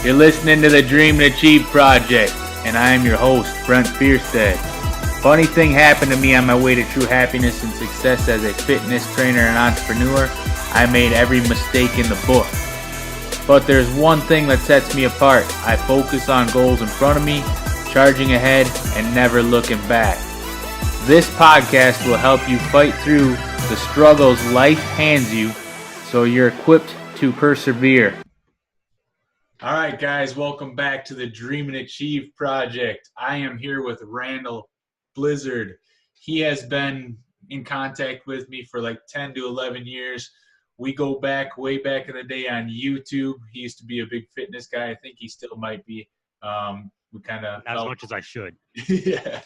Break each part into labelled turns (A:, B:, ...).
A: You're listening to the Dream and Achieve Project, and I am your host, Brent Fierstead. Funny thing happened to me on my way to true happiness and success as a fitness trainer and entrepreneur. I made every mistake in the book. But there's one thing that sets me apart. I focus on goals in front of me, charging ahead, and never looking back. This podcast will help you fight through the struggles life hands you so you're equipped to persevere. All right, guys, welcome back to the Dream and Achieve Project. I am here with Randall Blizzard. He has been in contact with me for like 10 to 11 years. We go back way back in the day on YouTube. He used to be a big fitness guy. I think he still might be. We kind of
B: as much as I should.
A: Yeah.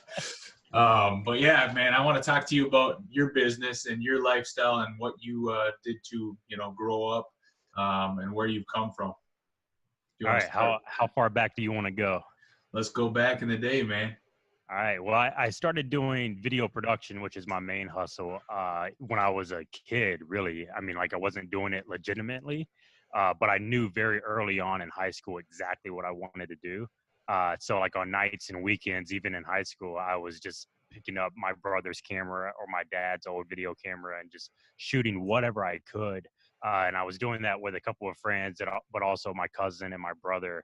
A: But yeah, man, I want to talk to you about your business and your lifestyle and what you did to, grow up and where you've come from.
B: All right. How far back do you want to go?
A: Let's go back in the day, man.
B: All right. Well, I started doing video production, which is my main hustle, when I was a kid, really. I mean, like I wasn't doing it legitimately, but I knew very early on in high school exactly what I wanted to do. So like on nights and weekends, even in high school, I was just picking up my brother's camera or my dad's old video camera and just shooting whatever I could. And I was doing that with a couple of friends, but also my cousin and my brother.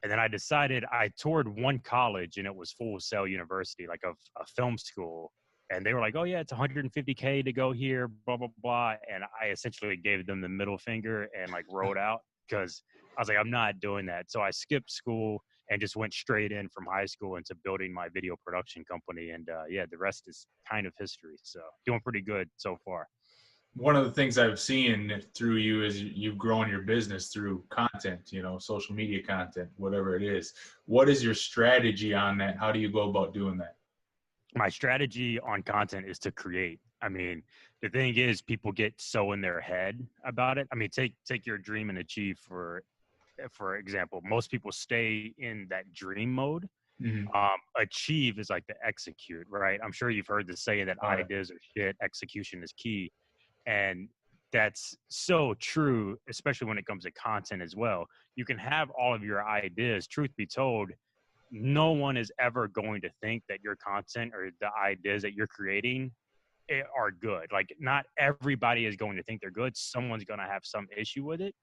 B: And then I decided I toured one college, and it was Full Sail University, like a film school. And they were like, oh, yeah, it's $150K to go here, blah, blah, blah. And I essentially gave them the middle finger and like rode out because I was like, I'm not doing that. So I skipped school and just went straight in from high school into building my video production company. And yeah, the rest is kind of history. So doing pretty good so far.
A: One of the things I've seen through you is you've grown your business through content, social media content, whatever it is. What is your strategy on that? How do you go about doing that?
B: My strategy on content is to create. I mean, the thing is people get so in their head about it. I mean, take your Dream and Achieve for example. Most people stay in that dream mode.
A: Mm-hmm.
B: Achieve is like the execute, right? I'm sure you've heard the saying that ideas are shit, execution is key. And that's so true, especially when it comes to content as well. You can have all of your ideas. Truth be told, no one is ever going to think that your content or the ideas that you're creating are good. Like, not everybody is going to think they're good. Someone's going to have some issue with it.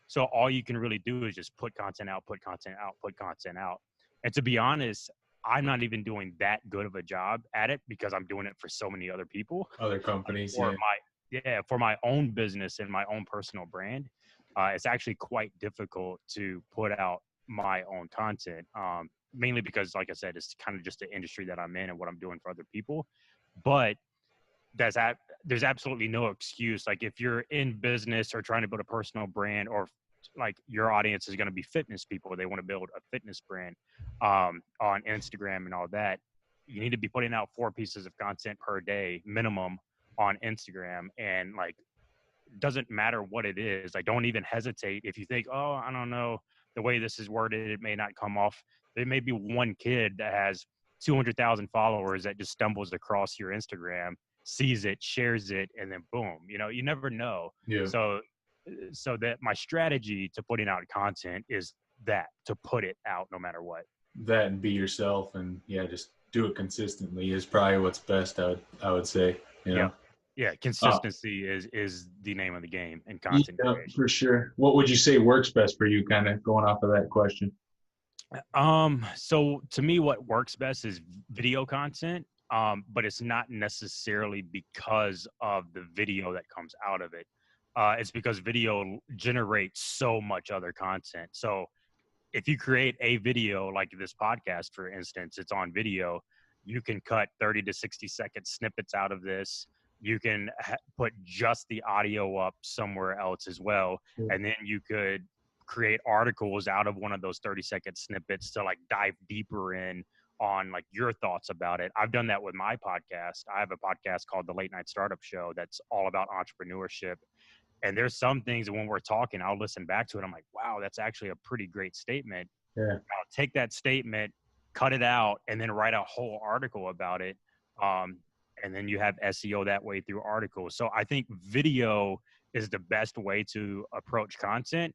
B: So all you can really do is just put content out, put content out, put content out. And to be honest, I'm not even doing that good of a job at it because I'm doing it for so many other people.
A: Other companies,
B: for my own business and my own personal brand, it's actually quite difficult to put out my own content, mainly because, like I said, it's kind of just the industry that I'm in and what I'm doing for other people. But there's absolutely no excuse. Like, if you're in business or trying to build a personal brand, or like your audience is going to be fitness people, they want to build a fitness brand on Instagram and all that, you need to be putting out 4 pieces of content per day minimum on Instagram. And like, doesn't matter what it is. Like, don't even hesitate. If you think, oh, I don't know, the way this is worded, it may not come off. There may be one kid that has 200,000 followers that just stumbles across your Instagram, sees it, shares it, and then boom, you never know.
A: Yeah.
B: So that my strategy to putting out content is that, to put it out no matter what.
A: That and be yourself, and just do it consistently is probably what's best. I would say,
B: Yeah, consistency is the name of the game in content creation.
A: For sure. What would you say works best for you, kind of going off of that question?
B: So to me, what works best is video content, but it's not necessarily because of the video that comes out of it. It's because video generates so much other content. So if you create a video like this podcast, for instance, it's on video, you can cut 30 to 60 second snippets out of this. You can put just the audio up somewhere else as well. And then you could create articles out of one of those 30-second snippets to like dive deeper in on like your thoughts about it. I've done that with my podcast. I have a podcast called The Late Night Startup Show that's all about entrepreneurship. And there's some things that when we're talking, I'll listen back to it. I'm like, wow, that's actually a pretty great statement.
A: Yeah.
B: I'll take that statement, cut it out, and then write a whole article about it. And then you have SEO that way through articles. So I think video is the best way to approach content.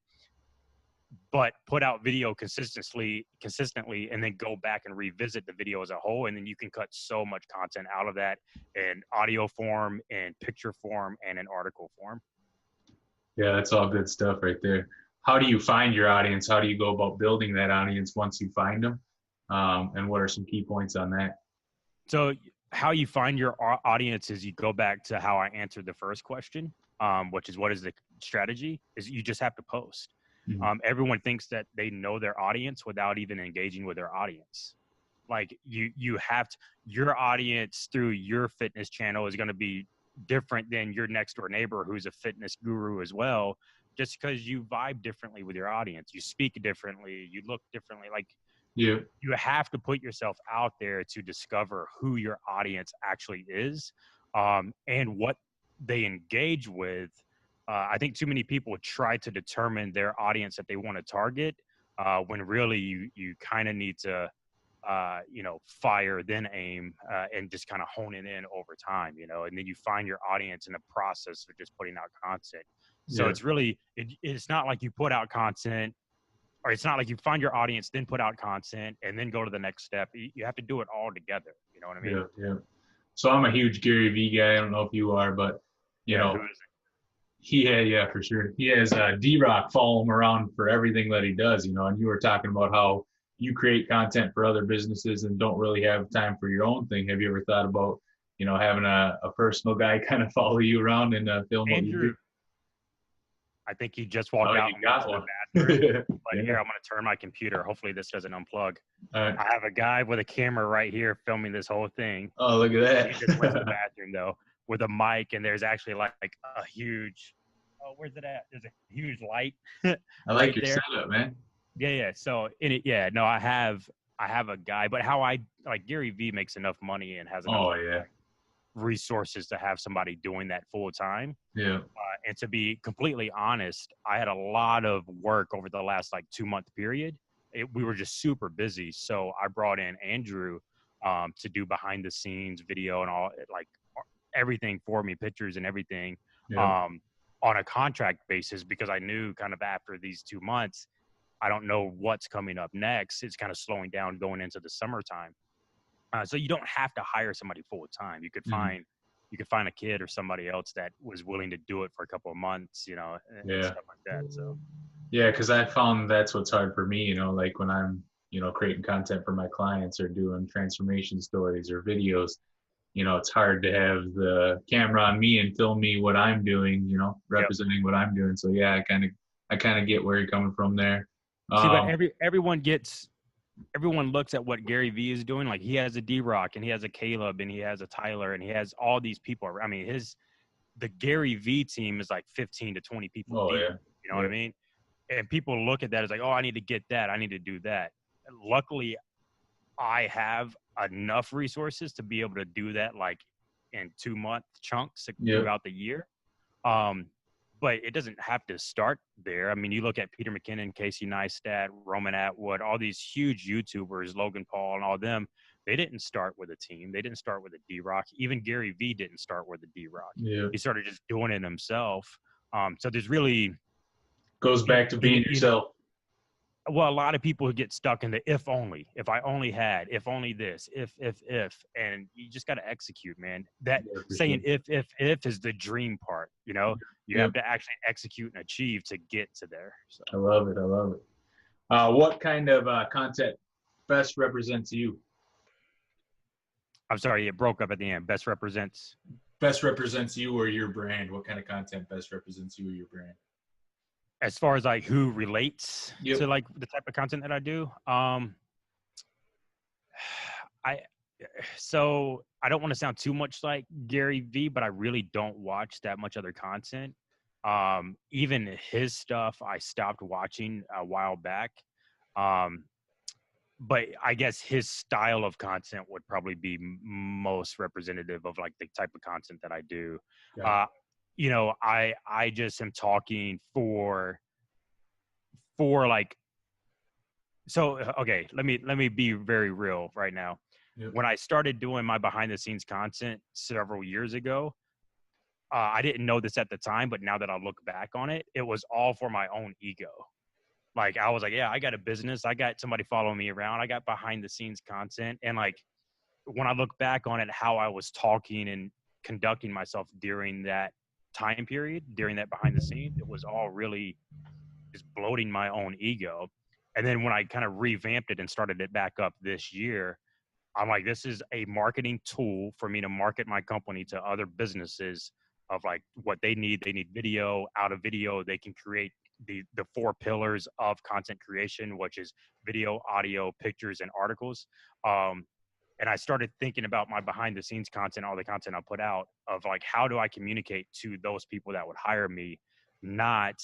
B: but put out video consistently, and then go back and revisit the video as a whole. And then you can cut so much content out of that in audio form, in picture form, and in article form.
C: Yeah, that's all good stuff right there. How do you find your audience? How do you go about building that audience once you find them? And what are some key points on that?
B: So how you find your audience is you go back to how I answered the first question, which is what is the strategy? Is you just have to post.
C: Mhm.
B: Everyone thinks that they know their audience without even engaging with their audience. Like you have to, your audience through your fitness channel is going to be different than your next door neighbor who's a fitness guru as well, just because you vibe differently with your audience. You speak differently, you look differently. Like
C: Yeah.
B: you have to put yourself out there to discover who your audience actually is, and what they engage with. I think too many people try to determine their audience that they want to target, when really you kind of need to, fire then aim, and just kind of hone it in over time, and then you find your audience in the process of just putting out content. So
C: Yeah.
B: it's really, it's not like you put out content, or it's not like you find your audience, then put out content, and then go to the next step. You have to do it all together. You know what I mean?
C: Yeah. Yeah. So I'm a huge Gary Vee guy. I don't know if you are, but you
B: Yeah,
C: know,
B: who is
C: yeah, for sure. He has D-Rock follow him around for everything that he does, and you were talking about how you create content for other businesses and don't really have time for your own thing. Have you ever thought about, having a personal guy kind of follow you around and film what you
B: Andrew?
C: do?
B: I think he just walked
C: Oh,
B: out
C: you
B: and
C: got
B: went
C: one.
B: to the bathroom. But
C: Yeah.
B: here, I'm going to turn my computer. Hopefully this doesn't unplug.
C: All right.
B: I have a guy with a camera right here filming this whole thing.
C: Oh, look at
B: He just went to the
C: that.
B: bathroom though, with a mic, and there's actually like a huge, oh, where's it at? There's a huge light
C: I like
B: right
C: your
B: there.
C: setup, man.
B: Yeah. So no, I have a guy, but how I like Gary Vee makes enough money and has enough
C: Oh, yeah.
B: resources to have somebody doing that full time.
C: Yeah.
B: And to be completely honest, I had a lot of work over the last 2-month period. We were just super busy. So I brought in Andrew to do behind the scenes video and all, everything for me, pictures and everything,
C: Yeah.
B: on a contract basis, because I knew kind of after these 2 months, I don't know what's coming up next. It's kind of slowing down going into the summertime. So you don't have to hire somebody full time. You could
C: Mhm.
B: find a kid or somebody else that was willing to do it for a couple of months, and
C: Yeah.
B: stuff like that. So
C: Yeah, because I found that's what's hard for me, like when I'm, creating content for my clients or doing transformation stories or videos, it's hard to have the camera on me and film me what I'm doing,
B: Yep.
C: representing what I'm doing. So yeah, I kind of get where you're coming from there.
B: See, but everyone looks at what Gary Vee is doing. Like, he has a D-Rock and he has a Caleb and he has a Tyler and he has all these people. I mean, the Gary Vee team is like 15 to 20 people
C: Oh
B: deep.
C: yeah.
B: You know what I mean? And people look at that as like, oh, I need to get that. I need to do that. Luckily, I have enough resources to be able to do that in 2-month chunks
C: Yeah.
B: throughout the year. But it doesn't have to start there. I mean, you look at Peter McKinnon, Casey Neistat, Roman Atwood, all these huge YouTubers, Logan Paul and all them, they didn't start with a team. They didn't start with a D-Rock. Even Gary Vee didn't start with a D-Rock.
C: Yeah.
B: He started just doing it himself. So there's really
C: Goes back to being yourself.
B: Well, a lot of people get stuck in the if only, if I only had, if only this, if, and you just got to execute, man. That saying
C: sure.
B: if is the dream part, you have to actually execute and achieve to get to there. So.
C: I love it. What kind of content best represents you?
B: I'm sorry, it broke up at the end. Best represents
C: you or your brand. What kind of content best represents you or your brand?
B: As far as who relates to the type of content that I do. So I don't want to sound too much like Gary Vee, but I really don't watch that much other content. Even his stuff I stopped watching a while back. But I guess his style of content would probably be most representative of the type of content that I do. I just am talking for so okay, let me be very real right now. When I started doing my behind the scenes content several years ago, I didn't know this at the time, but now that I look back on it, it was all for my own ego. Like I was like, yeah, I got a business. I got somebody following me around. I got behind the scenes content. And like when I look back on it, how I was talking and conducting myself during that time period, during that behind the scenes, it was all really just bloating my own ego. And then when I kind of revamped it and started it back up this year, I'm like, this is a marketing tool for me to market my company to other businesses of like what they need. They need video. Out of video, they can create the four pillars of content creation, which is video, audio, pictures, and articles. And I started thinking about my behind the scenes content, all the content I put out of like, how do I communicate to those people that would hire me? Not,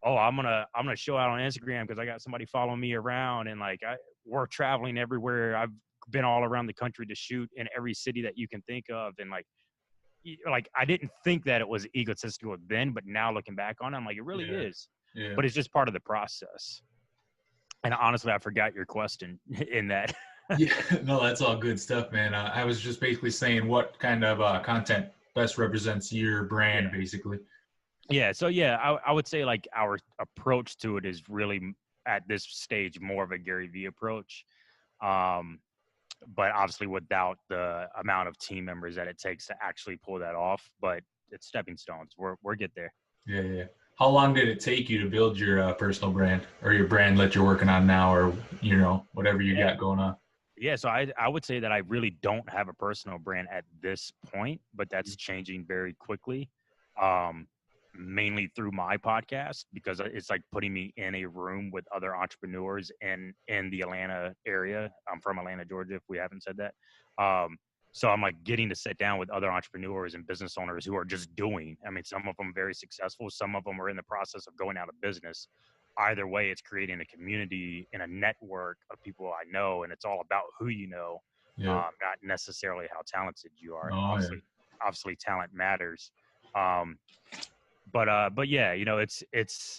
B: oh, I'm gonna show out on Instagram because I got somebody following me around and like we're traveling everywhere. I've been all around the country to shoot in every city that you can think of. And like I didn't think that it was egotistical then, but now looking back on it, I'm like, it really is.
C: Yeah.
B: But it's just part of the process. And honestly, I forgot your question in that.
C: Yeah, no, that's all good stuff, man. I was just basically saying what kind of content best represents your brand, basically.
B: Yeah. So yeah, I would say like our approach to it is really at this stage more of a Gary Vee approach. But obviously without the amount of team members that it takes to actually pull that off. But it's stepping stones. We're get there.
C: Yeah, yeah. How long did it take you to build your personal brand or your brand that you're working on now, or whatever you got going on?
B: Yeah, so I would say that I really don't have a personal brand at this point, but that's changing very quickly. Mainly through my podcast because it's like putting me in a room with other entrepreneurs in the Atlanta area. I'm from Atlanta, Georgia, if we haven't said that. So I'm like getting to sit down with other entrepreneurs and business owners who are just doing. I mean, some of them very successful, some of them are in the process of going out of business. Either way, it's creating a community and a network of people I know, and it's all about who you know, not necessarily how talented you are. Obviously, talent matters. But yeah, it's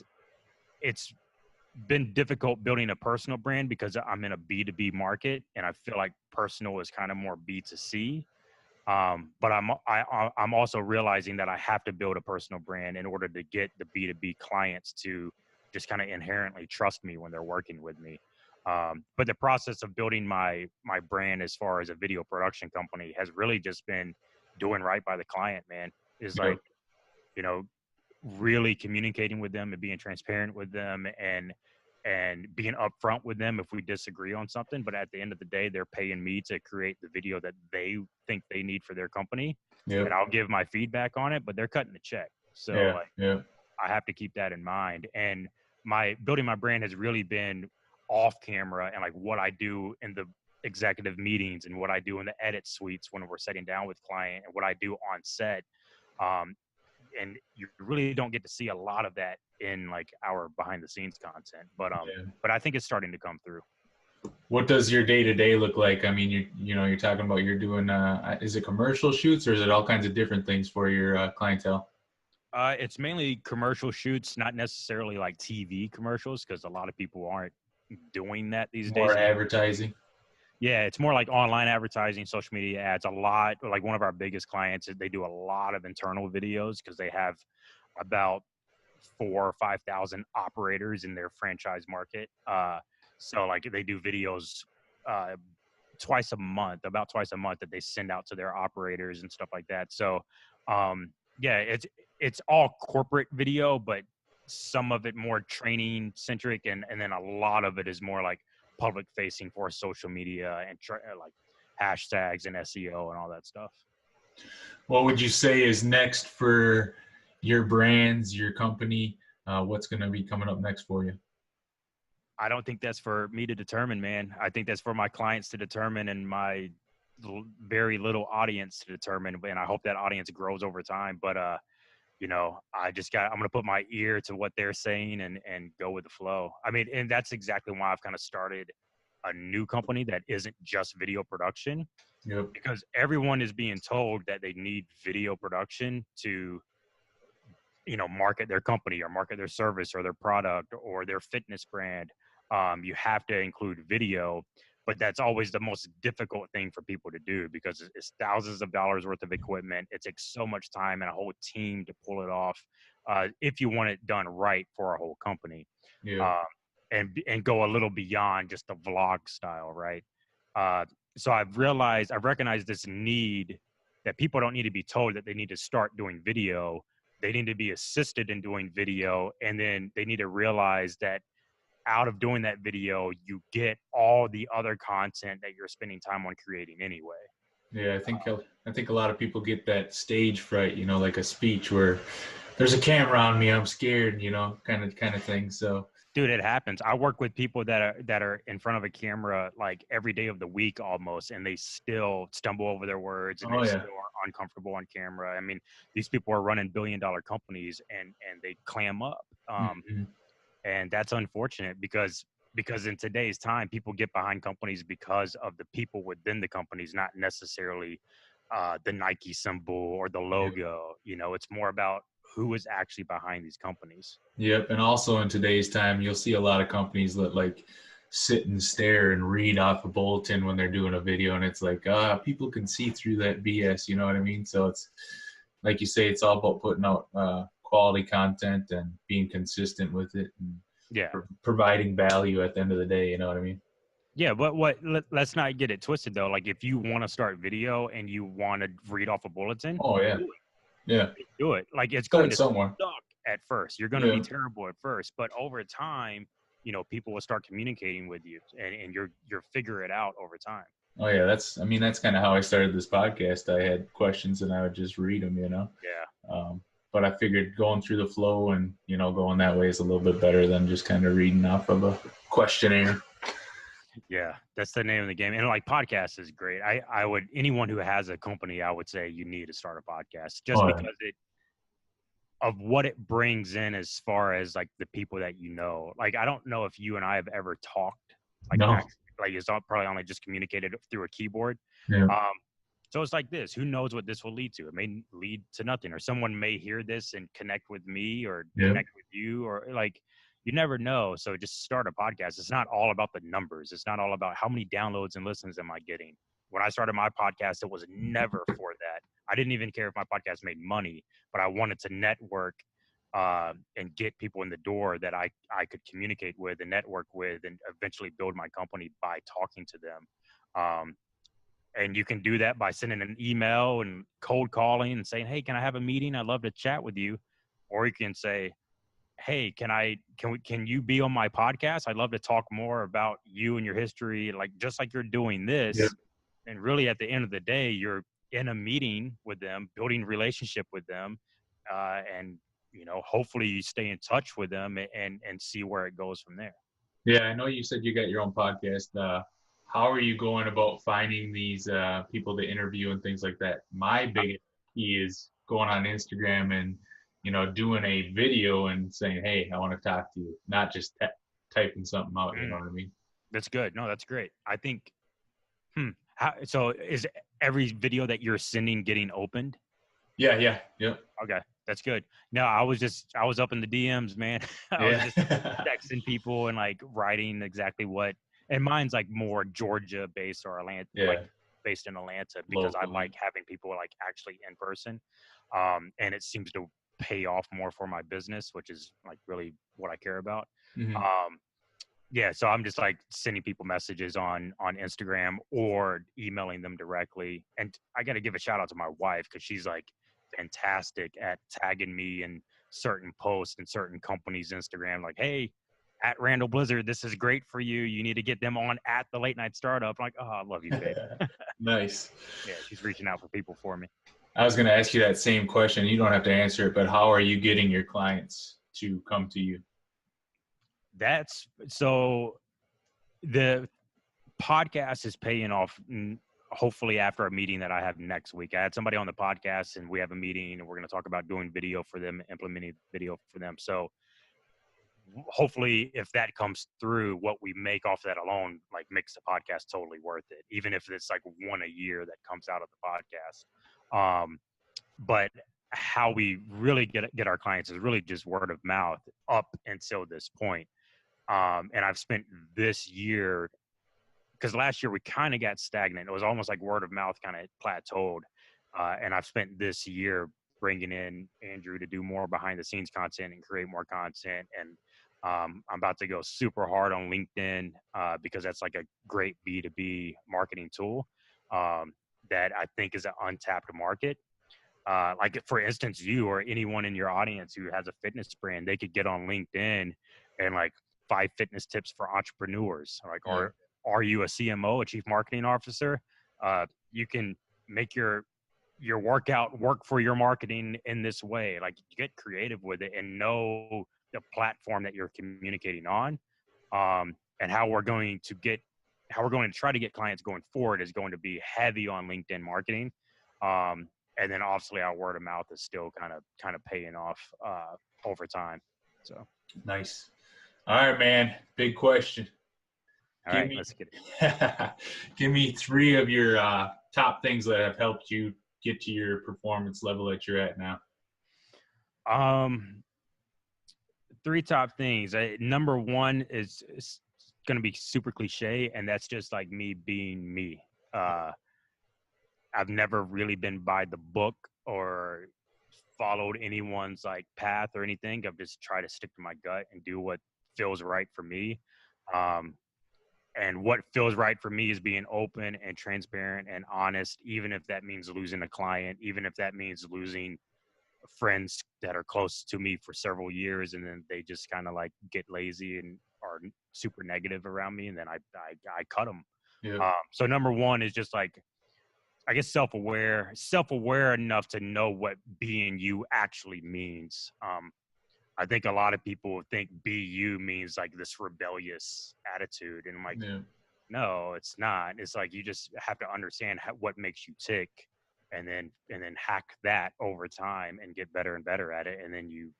B: been difficult building a personal brand because I'm in a B2B market and I feel like personal is kind of more B2C. But I'm also realizing that I have to build a personal brand in order to get the B2B clients to just kind of inherently trust me when they're working with me. But the process of building my brand as far as a video production company has really just been doing right by the client, man. Is like, really communicating with them and being transparent with them and being upfront with them if we disagree on something. But at the end of the day, they're paying me to create the video that they think they need for their company. And I'll give my feedback on it, but they're cutting the check. So I have to keep that in mind. And my building my brand has really been off camera and like what I do in the executive meetings and what I do in the edit suites when we're sitting down with client and what I do on set. And you really don't get to see a lot of that in like our behind the scenes content, but I think it's starting to come through.
C: What does your day-to-day look like? I mean, you're talking about you're doing, is it commercial shoots or is it all kinds of different things for your clientele?
B: It's mainly commercial shoots, not necessarily like TV commercials, because a lot of people aren't doing that these days.
C: More advertising.
B: Yeah, it's more like online advertising, social media ads. A lot, like one of our biggest clients, they do a lot of internal videos because they have about 4,000 or 5,000 operators in their franchise market. So like they do videos about twice a month that they send out to their operators and stuff like that. So yeah, it's all corporate video, but some of it more training centric, and then a lot of it is more like public facing for social media and like hashtags and SEO and all that stuff.
C: What would you say is next for your brands, your company? What's going to be coming up next for you?
B: I don't think that's for me to determine, man. I think that's for my clients to determine and my very little audience to determine. And I hope that audience grows over time. But, I'm going to put my ear to what they're saying and go with the flow. I mean, and that's exactly why I've kind of started a new company that isn't just video production. Because everyone is being told that they need video production to, market their company or market their service or their product or their fitness brand. You have to include video, but that's always the most difficult thing for people to do because it's thousands of dollars worth of equipment. It takes so much time and a whole team to pull it off if you want it done right for a whole company. and go a little beyond just the vlog style, right? So I've recognized this need that people don't need to be told that they need to start doing video. They need to be assisted in doing video, and then they need to realize that out of doing that video, you get all the other content that you're spending time on creating anyway.
C: Yeah, I think a lot of people get that stage fright, you know, like a speech where there's a camera on me, I'm scared, you know, kind of thing. So,
B: Dude, it happens. I work with people that are in front of a camera like every day of the week almost, and they still stumble over their words, and
C: oh
B: they
C: yeah,
B: still are uncomfortable on camera. I mean, these people are running billion-dollar companies, and they clam up,
C: Mhm.
B: and that's unfortunate because in today's time, people get behind companies because of the people within the companies, not necessarily the Nike symbol or the logo. You know, it's more about who is actually behind these companies.
C: Yep. And also in today's time, you'll see a lot of companies that like sit and stare and read off a bulletin when they're doing a video, and it's like, people can see through that BS. You know what I mean? So it's like you say, it's all about putting out quality content and being consistent with it and
B: Yeah.
C: providing value at the end of the day. You know what I mean?
B: Yeah, but let's not get it twisted though. Like if you want to start video and you want to read off a bulletin,
C: Oh yeah, yeah.
B: do it. Like it's
C: Start
B: going to
C: somewhere.
B: suck at first. You're going to
C: Yeah.
B: be terrible at first, but over time, you know, people will start communicating with you, and you're figure it out over time.
C: Oh yeah, that's kind of how I started this podcast. I had questions and I would just read them, you know.
B: Yeah.
C: But I figured going through the flow and you know going that way is a little bit better than just kind of reading off of a questionnaire.
B: Yeah, that's the name of the game. And like podcast is great. I would anyone who has a company, I would say you need to start a podcast just
C: Oh, yeah.
B: because of what it brings in as far as like the people that you know. Like I don't know if you and I have ever talked like
C: No.
B: actually, like it's probably only just communicated through a keyboard.
C: Yeah.
B: So it's like this. Who knows what this will lead to? It may lead to nothing, or someone may hear this and connect with me or
C: Yeah.
B: connect with you, or like you never know. So just start a podcast. It's not all about the numbers. It's not all about how many downloads and listens am I getting. When I started my podcast, it was never for that. I didn't even care if my podcast made money, but I wanted to network and get people in the door that I could communicate with and network with and eventually build my company by talking to them. And you can do that by sending an email and cold calling and saying, hey, can I have a meeting? I'd love to chat with you. Or you can say, hey, can you be on my podcast? I'd love to talk more about you and your history, like just like you're doing this.
C: Yeah.
B: And really at the end of the day, you're in a meeting with them, building relationship with them. And, you know, hopefully you stay in touch with them and see where it goes from there.
C: Yeah, I know you said you got your own podcast. How are you going about finding these people to interview and things like that? My biggest key is going on Instagram and you know doing a video and saying, "Hey, I want to talk to you," not just typing something out. You know what I mean?
B: That's good. No, that's great. I think. So is every video that you're sending getting opened?
C: Yeah, yep.
B: Okay, that's good. No, I was up in the DMs, man. I was just texting people and like writing exactly what. And mine's like more Georgia based or Atlanta, like based in Atlanta, because I like having people like actually in person. And it seems to pay off more for my business, which is like really what I care about.
C: Mm-hmm.
B: Yeah, so I'm just like sending people messages on Instagram or emailing them directly. And I got to give a shout out to my wife because she's like fantastic at tagging me in certain posts and certain companies' Instagram. Like, hey, at Randall Blizzard, this is great for you. You need to get them on at the Late Night Startup. I'm like, oh, I love you, babe.
C: Nice.
B: Yeah, she's reaching out for people for me.
C: I was going to ask you that same question. You don't have to answer it, but how are you getting your clients to come to you?
B: That's so the podcast is paying off hopefully after a meeting that I have next week. I had somebody on the podcast and we have a meeting and we're going to talk about doing video for them, implementing video for them. So hopefully if that comes through, what we make off that alone, like makes the podcast totally worth it. Even if it's like one a year that comes out of the podcast. But how we really get our clients is really just word of mouth up until this point. And I've spent this year, because last year we kind of got stagnant. It was almost like word of mouth kind of plateaued. And I've spent this year bringing in Andrew to do more behind the scenes content and create more content. And I'm about to go super hard on LinkedIn because that's like a great B2B marketing tool that I think is an untapped market. Like for instance, you or anyone in your audience who has a fitness brand, they could get on LinkedIn and like 5 fitness tips for entrepreneurs. Like,
C: Yeah.
B: are you a CMO, a chief marketing officer? You can make your workout work for your marketing in this way. Like, get creative with it and know the platform that you're communicating on, and how we're going to try to get clients going forward is going to be heavy on LinkedIn marketing. And then obviously our word of mouth is still kind of paying off over time. So
C: Nice. All right, man. Big question.
B: all right, let's get
C: it. Give me 3 of your top things that have helped you get to your performance level that you're at now.
B: 3 top things. Number 1 is going to be super cliche, and that's just like me being me. I've never really been by the book or followed anyone's like path or anything. I've just tried to stick to my gut and do what feels right for me. And what feels right for me is being open and transparent and honest, even if that means losing a client, even if that means losing friends that are close to me for several years, and then they just kind of like get lazy and are super negative around me, and then I cut them.
C: Yeah.
B: So number 1 is just like, I guess self-aware enough to know what being you actually means. I think a lot of people think be you means like this rebellious attitude. And I'm like,
C: Yeah.
B: no, it's not. It's like, you just have to understand what makes you tick, and then hack that over time and get better and better at it. And then you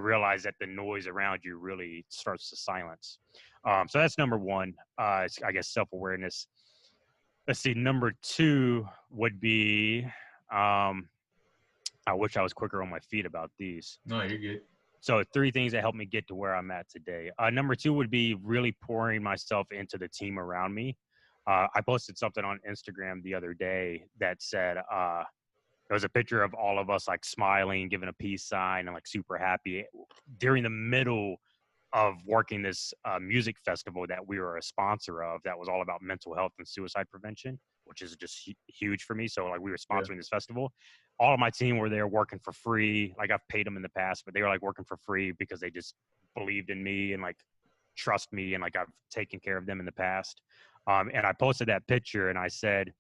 B: realize that the noise around you really starts to silence. So that's number 1. It's, I guess, self-awareness. Let's see. Number 2 would be, I wish I was quicker on my feet about these.
C: No, you're good.
B: So 3 things that helped me get to where I'm at today. Number 2 would be really pouring myself into the team around me. I posted something on Instagram the other day that said, there was a picture of all of us like smiling, giving a peace sign, and like super happy during the middle of working this music festival that we were a sponsor of, that was all about mental health and suicide prevention, which is just huge for me. So like, we were sponsoring this festival. All of my team were there working for free. Like, I've paid them in the past, but they were like working for free because they just believed in me and like trust me, and like I've taken care of them in the past. And I posted that picture and I said,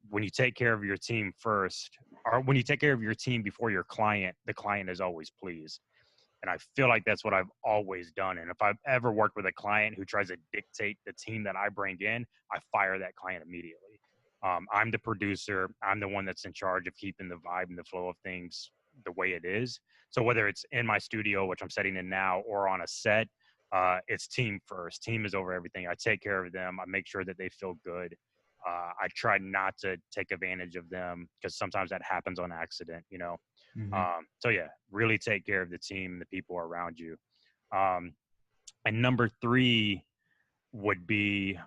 B: when you take care of your team first, or when you take care of your team before your client, the client is always pleased. And I feel like that's what I've always done. And if I've ever worked with a client who tries to dictate the team that I bring in, I fire that client immediately. I'm the producer. I'm the one that's in charge of keeping the vibe and the flow of things the way it is. So whether it's in my studio, which I'm setting in now, or on a set, it's team first. Team is over everything. I take care of them. I make sure that they feel good. I try not to take advantage of them, because sometimes that happens on accident, you know?
C: Mm-hmm.
B: So yeah, really take care of the team and the people around you. And number 3 would be,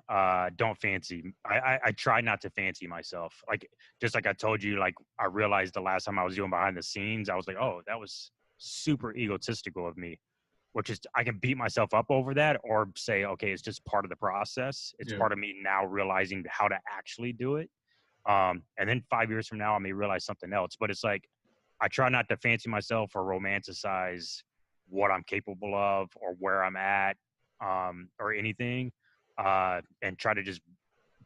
B: don't fancy. I try not to fancy myself. Like, just like I told you, like, I realized the last time I was doing behind the scenes, I was like, oh, that was super egotistical of me, which is, I can beat myself up over that, or say, okay, it's just part of the process. It's part of me now realizing how to actually do it. And then 5 years from now, I may realize something else, but it's like, I try not to fancy myself or romanticize what I'm capable of or where I'm at, or anything. And try to just,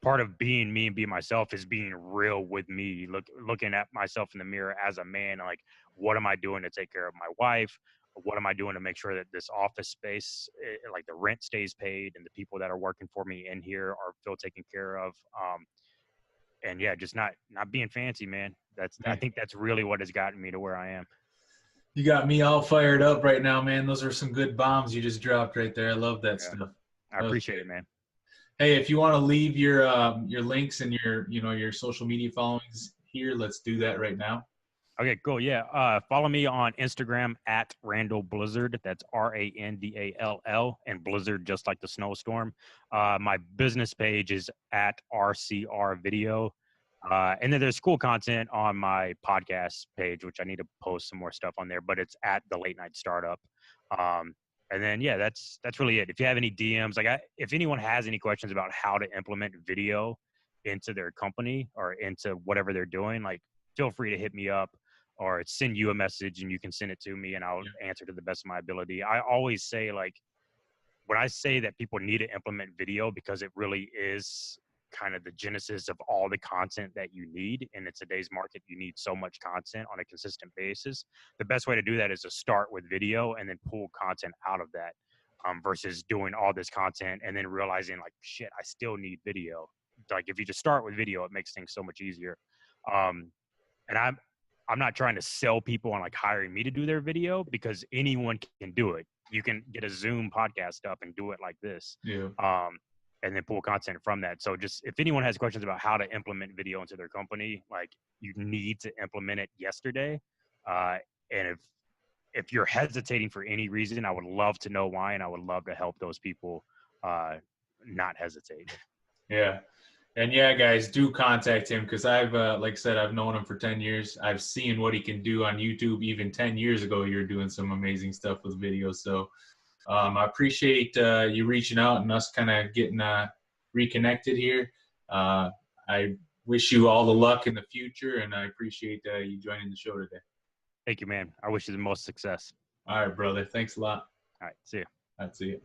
B: part of being me and being myself is being real with me, looking at myself in the mirror as a man. Like, what am I doing to take care of my wife? What am I doing to make sure that this office space, like the rent stays paid, and the people that are working for me in here are feel taken care of? And yeah, just not being fancy, man. I think that's really what has gotten me to where I am.
C: You got me all fired up right now, man. Those are some good bombs you just dropped right there. I love that stuff.
B: I appreciate it, man.
C: Hey, if you want to leave your links and your social media followings here, let's do that right now.
B: Okay, cool. Yeah. Follow me on Instagram at Randall Blizzard. That's Randall, and Blizzard, just like the snowstorm. My business page is at RCR Video. And then there's cool content on my podcast page, which I need to post some more stuff on there, but it's at The Late Night Startup. And then, yeah, that's really it. If you have any DMs, if anyone has any questions about how to implement video into their company or into whatever they're doing, like, feel free to hit me up or send you a message and you can send it to me and I'll answer to the best of my ability. I always say, like, when I say that people need to implement video because it really is kind of the genesis of all the content that you need. And in today's market, you need so much content on a consistent basis. The best way to do that is to start with video and then pull content out of that, versus doing all this content and then realizing, like, shit, I still need video. Like, if you just start with video, it makes things so much easier. And I'm not trying to sell people on, like, hiring me to do their video, because anyone can do it. You can get a Zoom podcast up and do it like this.
C: Yeah.
B: And then pull content from that. So just, if anyone has questions about how to implement video into their company, like, you need to implement it yesterday. And if you're hesitating for any reason, I would love to know why, and I would love to help those people not hesitate.
C: Yeah. And yeah, guys, do contact him, because I've, like I said, I've known him for 10 years. I've seen what he can do on YouTube. Even 10 years ago, you're doing some amazing stuff with videos. So I appreciate you reaching out and us kind of getting reconnected here. I wish you all the luck in the future, and I appreciate you joining the show today.
B: Thank you, man. I wish you the most success.
C: All right, brother. Thanks a lot.
B: All right. See you.
C: That's it.